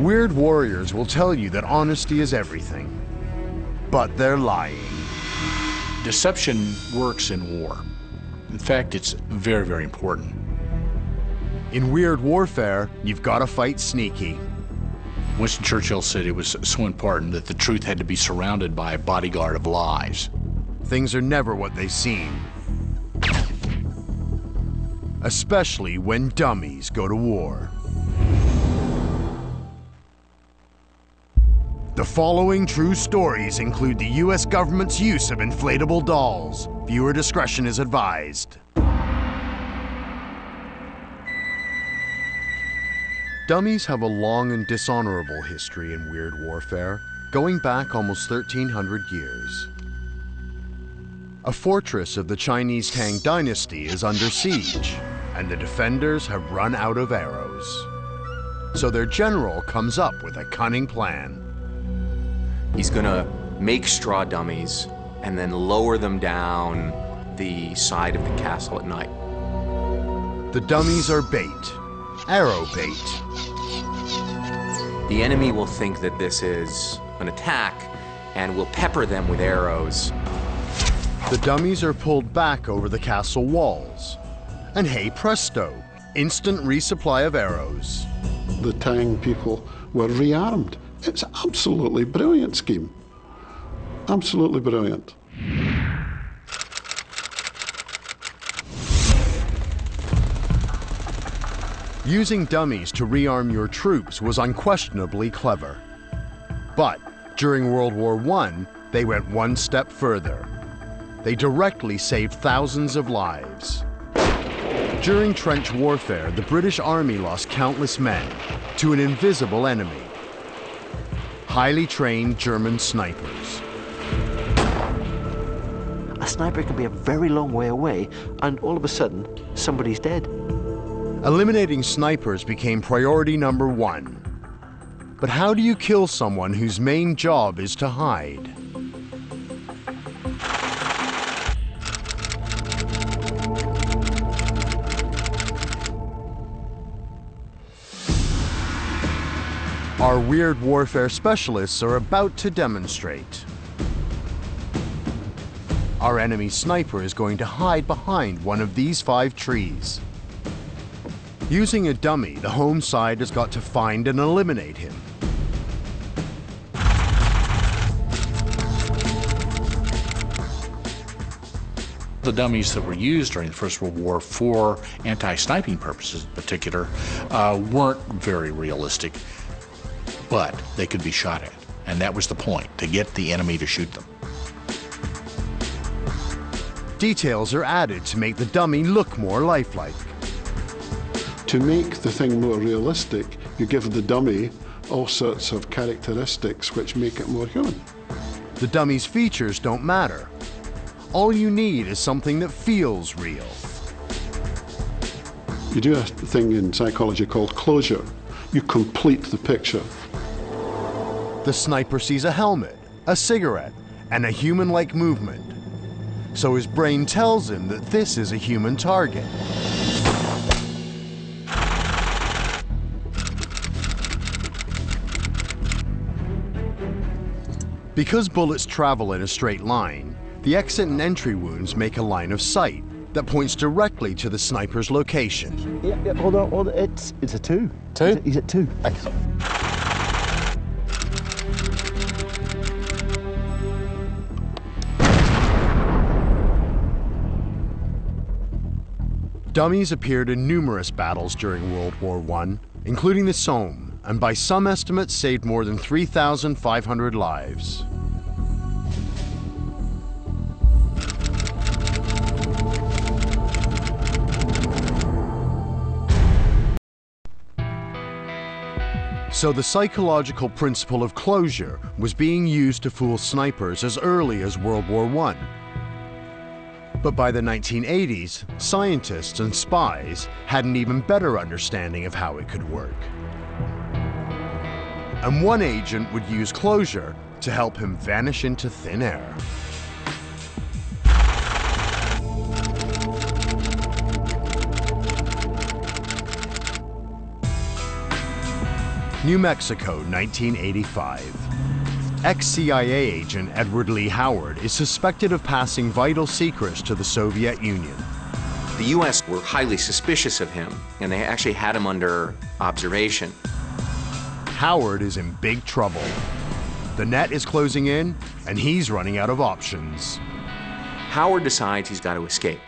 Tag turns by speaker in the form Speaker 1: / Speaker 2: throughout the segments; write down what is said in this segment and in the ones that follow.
Speaker 1: Weird warriors will tell you that honesty is everything, but they're lying.
Speaker 2: Deception works in war. In fact, it's very, very important.
Speaker 1: In weird warfare, you've got to fight sneaky.
Speaker 2: Winston Churchill said it was so important that the truth had to be surrounded by a bodyguard of lies.
Speaker 1: Things are never what they seem. Especially when dummies go to war. The following true stories include the US government's use of inflatable dolls. Viewer discretion is advised. Dummies have a long and dishonorable history in weird warfare, going back almost 1,300 years. A fortress of the Chinese Tang Dynasty is under siege, and the defenders have run out of arrows. So their general comes up with a cunning plan.
Speaker 3: He's gonna make straw dummies and then lower them down the side of the castle at night.
Speaker 1: The dummies are bait, arrow bait.
Speaker 3: The enemy will think that this is an attack and will pepper them with arrows.
Speaker 1: The dummies are pulled back over the castle walls. And hey presto, instant resupply of arrows.
Speaker 4: The Tang people were rearmed. It's an absolutely brilliant scheme. Absolutely brilliant.
Speaker 1: Using dummies to rearm your troops was unquestionably clever. But during World War I, they went one step further. They directly saved thousands of lives. During trench warfare, the British Army lost countless men to an invisible enemy. Highly trained German snipers.
Speaker 5: A sniper can be a very long way away, and all of a sudden, somebody's dead.
Speaker 1: Eliminating snipers became priority number one. But how do you kill someone whose main job is to hide? Our weird warfare specialists are about to demonstrate. Our enemy sniper is going to hide behind one of these 5 trees. Using a dummy, the home side has got to find and eliminate him.
Speaker 2: The dummies that were used during the First World War for anti-sniping purposes in particular weren't very realistic, but they could be shot at. And that was the point, to get the enemy to shoot them.
Speaker 1: Details are added to make the dummy look more lifelike.
Speaker 4: To make the thing more realistic, you give the dummy all sorts of characteristics which make it more human.
Speaker 1: The dummy's features don't matter. All you need is something that feels real.
Speaker 4: You do a thing in psychology called closure. You complete the picture.
Speaker 1: The sniper sees a helmet, a cigarette, and a human-like movement. So his brain tells him that this is a human target. Because bullets travel in a straight line, the exit and entry wounds make a line of sight that points directly to the sniper's location.
Speaker 5: Yeah, hold on. It's a 2.
Speaker 6: 2?
Speaker 5: He's at 2.
Speaker 6: Excellent.
Speaker 1: Dummies appeared in numerous battles during World War I, including the Somme, and by some estimates saved more than 3,500 lives. So the psychological principle of closure was being used to fool snipers as early as World War I. But by the 1980s, scientists and spies had an even better understanding of how it could work. And one agent would use closure to help him vanish into thin air. New Mexico, 1985. Ex-CIA agent Edward Lee Howard is suspected of passing vital secrets to the Soviet Union.
Speaker 3: The U.S. were highly suspicious of him, and they actually had him under observation.
Speaker 1: Howard is in big trouble. The net is closing in, and he's running out of options.
Speaker 3: Howard decides he's got to escape,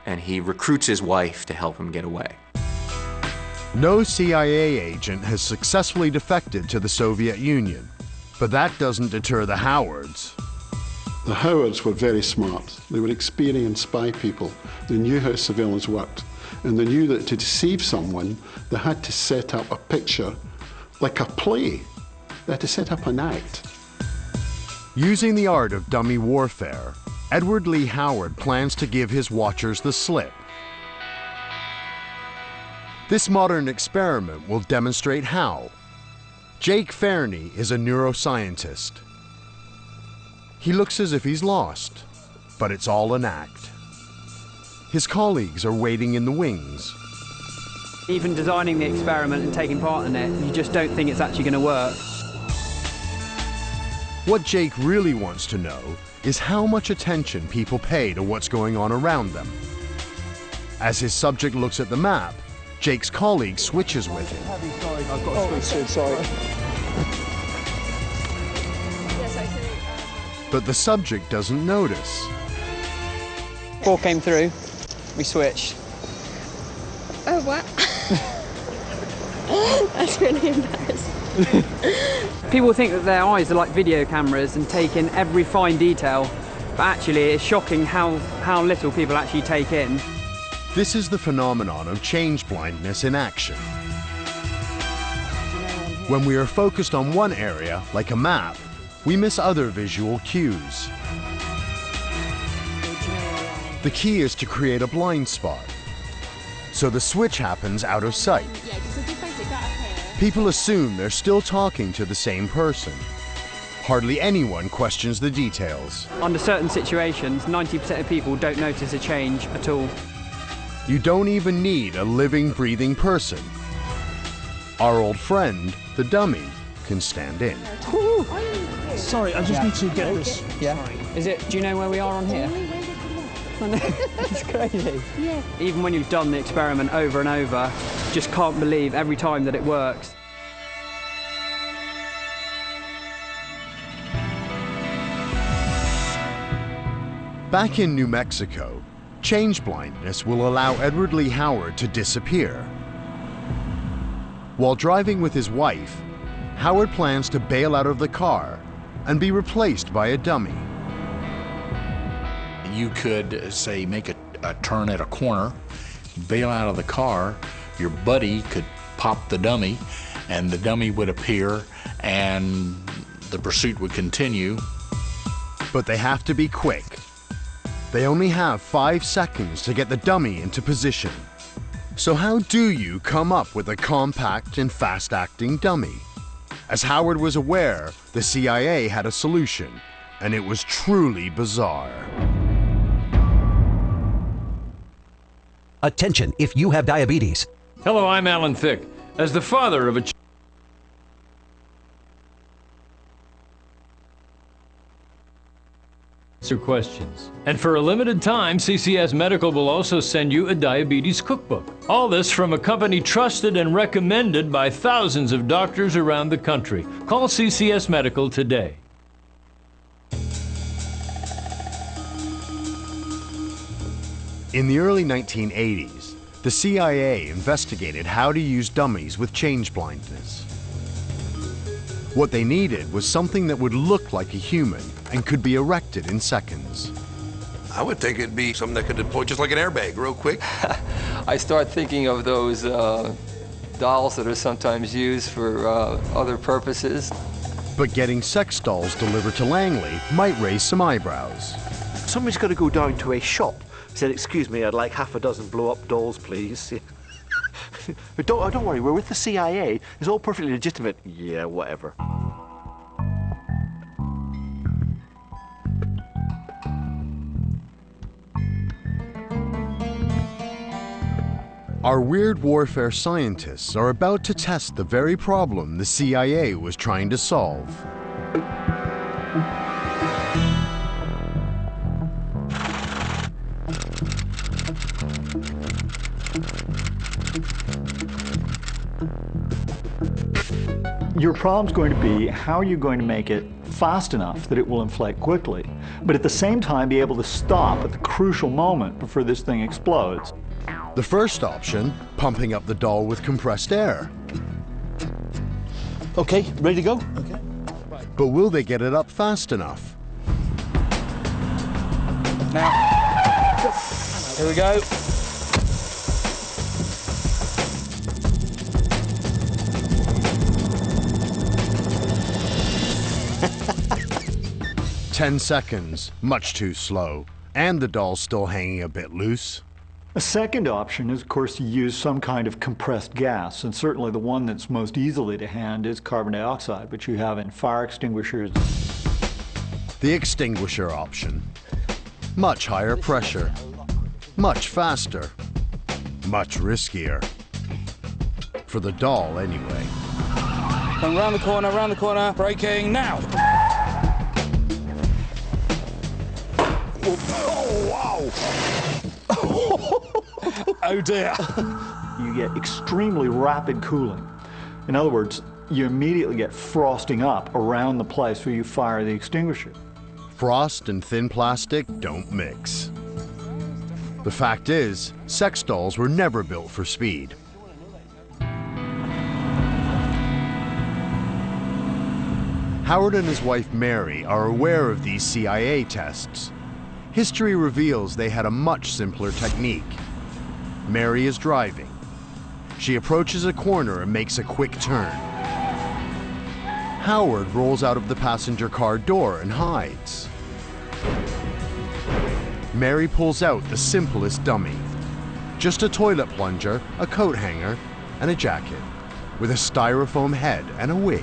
Speaker 3: and he recruits his wife to help him get away.
Speaker 1: No CIA agent has successfully defected to the Soviet Union, but that doesn't deter the Howards.
Speaker 4: The Howards were very smart. They were experienced spy people. They knew how surveillance worked, and they knew that to deceive someone, they had to set up a picture like a play. They had to set up an act.
Speaker 1: Using the art of dummy warfare, Edward Lee Howard plans to give his watchers the slip. This modern experiment will demonstrate how. Jake Fairney is a neuroscientist. He looks as if he's lost, but it's all an act. His colleagues are waiting in the wings.
Speaker 6: Even designing the experiment and taking part in it, you just don't think it's actually going to work.
Speaker 1: What Jake really wants to know is how much attention people pay to what's going on around them. As his subject looks at the map, Jake's colleague switches with him.
Speaker 6: I've got to switch, sorry.
Speaker 1: But the subject doesn't notice.
Speaker 6: Ball came through, we switched.
Speaker 7: Oh, what? That's really embarrassing.
Speaker 6: People think that their eyes are like video cameras and take in every fine detail, but actually it's shocking how little people actually take in.
Speaker 1: This is the phenomenon of change blindness in action. When we are focused on one area, like a map, we miss other visual cues. The key is to create a blind spot, so the switch happens out of sight. People assume they're still talking to the same person. Hardly anyone questions the details.
Speaker 6: Under certain situations, 90% of people don't notice a change at all.
Speaker 1: You don't even need a living, breathing person. Our old friend, the dummy, can stand in.
Speaker 6: Ooh.
Speaker 8: Sorry, I just need to get this.
Speaker 6: Yeah. Is it? Do you know where we are on here? It's crazy.
Speaker 7: Yeah.
Speaker 6: Even when you've done the experiment over and over, just can't believe every time that it works.
Speaker 1: Back in New Mexico, change blindness will allow Edward Lee Howard to disappear. While driving with his wife, Howard plans to bail out of the car and be replaced by a dummy.
Speaker 2: You could, say, make a turn at a corner, bail out of the car, your buddy could pop the dummy, and the dummy would appear, and the pursuit would continue.
Speaker 1: But they have to be quick. They only have 5 seconds to get the dummy into position. So how do you come up with a compact and fast-acting dummy? As Howard was aware, the CIA had a solution, and it was truly bizarre.
Speaker 9: Attention if you have diabetes.
Speaker 10: Hello, I'm Alan Thicke. As the father of a answer questions. And for a limited time, CCS Medical will also send you a diabetes cookbook. All this from a company trusted and recommended by thousands of doctors around the country. Call CCS Medical today.
Speaker 1: In the early 1980s, the CIA investigated how to use dummies with change blindness. What they needed was something that would look like a human and could be erected in seconds.
Speaker 11: I would think it'd be something that could deploy just like an airbag real quick.
Speaker 12: I start thinking of those dolls that are sometimes used for other purposes.
Speaker 1: But getting sex dolls delivered to Langley might raise some eyebrows.
Speaker 5: Somebody's got to go down to a shop. Said, excuse me, I'd like half a dozen blow-up dolls, please. But don't worry, we're with the CIA. It's all perfectly legitimate. Yeah, whatever.
Speaker 1: Our weird warfare scientists are about to test the very problem the CIA was trying to solve.
Speaker 13: Your problem's going to be, how are you going to make it fast enough that it will inflate quickly, but at the same time be able to stop at the crucial moment before this thing explodes?
Speaker 1: The first option, pumping up the doll with compressed air.
Speaker 8: Okay, ready to go? Okay.
Speaker 1: But will they get it up fast enough?
Speaker 8: Now, here we go.
Speaker 1: "10 seconds, much too slow, and the doll's still hanging a bit loose."
Speaker 13: A second option is, of course, to use some kind of compressed gas, and certainly the one that's most easily to hand is carbon dioxide, which you have in fire extinguishers.
Speaker 1: The extinguisher option. Much higher pressure, much faster, much riskier. For the doll, anyway.
Speaker 8: Going round the corner, braking now. Oh, wow. Oh, dear.
Speaker 13: You get extremely rapid cooling. In other words, you immediately get frosting up around the place where you fire the extinguisher.
Speaker 1: Frost and thin plastic don't mix. The fact is, sex dolls were never built for speed. Howard and his wife Mary are aware of these CIA tests. History reveals they had a much simpler technique. Mary is driving. She approaches a corner and makes a quick turn. Howard rolls out of the passenger car door and hides. Mary pulls out the simplest dummy. Just a toilet plunger, a coat hanger, and a jacket, with a styrofoam head and a wig,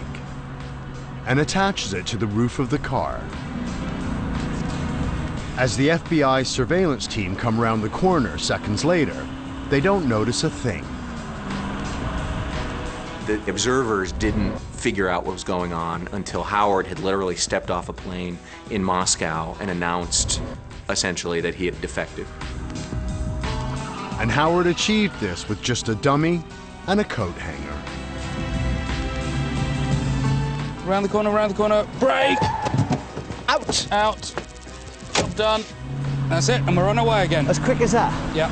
Speaker 1: and attaches it to the roof of the car. As the FBI surveillance team come round the corner seconds later, they don't notice a thing.
Speaker 3: The observers didn't figure out what was going on until Howard had literally stepped off a plane in Moscow and announced, essentially, that he had defected.
Speaker 1: And Howard achieved this with just a dummy and a coat hanger.
Speaker 8: Round the corner, brake! Out! Out. Job done. That's it, and we're on our way again.
Speaker 5: As quick as that?
Speaker 8: Yep.